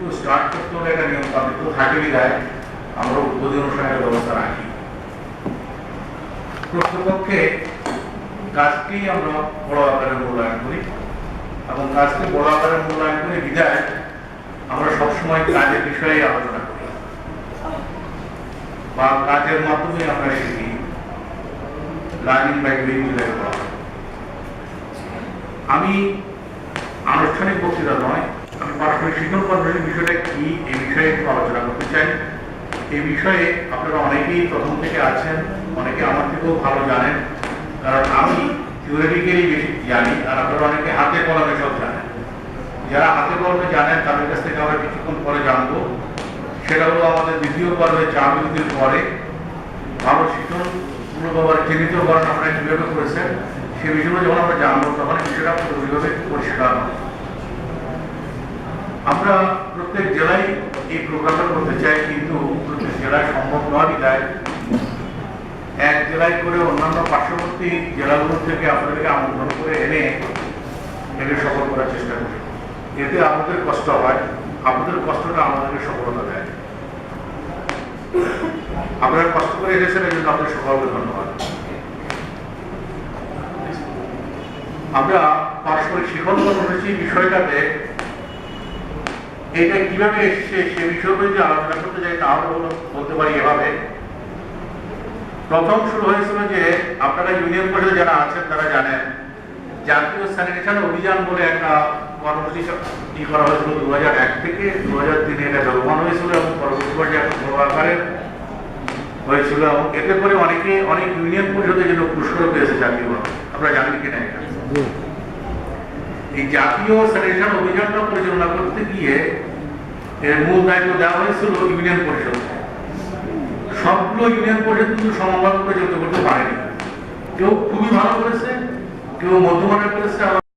একটু স্টার্ট করতে হলে একটা নিয়ম তান্ত্রিক তো থাকেনি গায়ে আমরা উদ্বোধনী অনুষ্ঠানের ব্যবস্থা রাখি। প্রকৃতপক্ষে কাজকেই আমরা বড় আকারে মূল্যায়ন করি এবং কাজকে বড় আকারে মূল্যায়ন করে বিদায় আমরা সবসময় কাজের বিষয়ে আলোচনা করি বা কাজের মাধ্যমে আমরা শিখি। লার্নিং বাই ডুইং যেটাকে বলা হয়। আমি আনুষ্ঠানিক বক্তৃতা নয়, আমি পারস্পরিক শিক্ষণ কর্মসূচির বিষয়টা কি এই বিষয়ে একটু আলোচনা করতে চাই। এই বিষয়ে আপনারা অনেকেই প্রথম থেকে আছেন, অনেকে আমার থেকেও ভালো জানেন, কারণ আমি থিওরিটিক্যালি বেশি জানি আর আপনারা অনেকে হাতে কলমে সব জানেন। যারা হাতে কলমে জানেন তাদের কাছ থেকে আমরা কিছুক্ষণ পরে জানবো। সেটা হলো আমাদের দ্বিতীয় পর্বে চা বিরতির পরে ভালো শিক্ষণ পুরোভাবে চিহ্নিত করেন আপনারা কীভাবে করেছেন সে বিষয়গুলো যখন আমরা জানবো তখন বিষয়টা পুরোপুরিভাবে পরিষ্কার হবে। আমরা প্রত্যেক জেলায় এই প্রোগ্রামটা করতে চাই, কিন্তু প্রত্যেক জেলায় সম্ভব নয় বিধায় এক জেলায় করে অন্যান্য পার্শ্ববর্তী জেলাগুলো থেকে আপনাদেরকে আমন্ত্রণ করে এনে একে সফল করার চেষ্টা করি। এতে আমাদের কষ্ট হয়, আপনাদের কষ্টটা আমাদেরকে সফলতা দেয়। আপনারা কষ্ট করে এসেছেন এই জন্য আপনাদের সকলকে ধন্যবাদ। আমরা পারস্পরিক শিক্ষণ কর্মসূচি বিষয়টাতে এটা কিভাবে এসছে সে বিষয়ে যদি আলোচনা করতে চাই তাহলে বলতে পারি এভাবে। প্রথম শুরু হয়েছিল যে আপনারা ইউনিয়ন পরিষদে যারা আছেন তারা জানেন জাতীয় স্যানিটেশন অভিযান বলে একটা কর্মসূচি করা হয়েছিল 2001 থেকে 2003 এটা জলমান হয়েছিল এবং পরবর্তী পর্যায়ে একটা বড় আকারে হয়েছিল এবং এতে করে অনেক ইউনিয়ন পরিষদের জন্য পুরস্কার পেয়েছে জাতীয়। আপনারা জানেন কিনা এটা? এই জাতীয় স্যানিটেশন অভিযানটা পরিচালনা করতে গিয়ে এর মূল দায়িত্ব দেওয়া হয়েছিল ইউনিয়ন পরিষদকে। সবগুলো ইউনিয়ন পরিষদ কিন্তু সমানভাবে পরিচালিত করতে পারেনি। কেউ খুবই ভালো করেছে, কেউ মধ্যমানের করেছে, আবার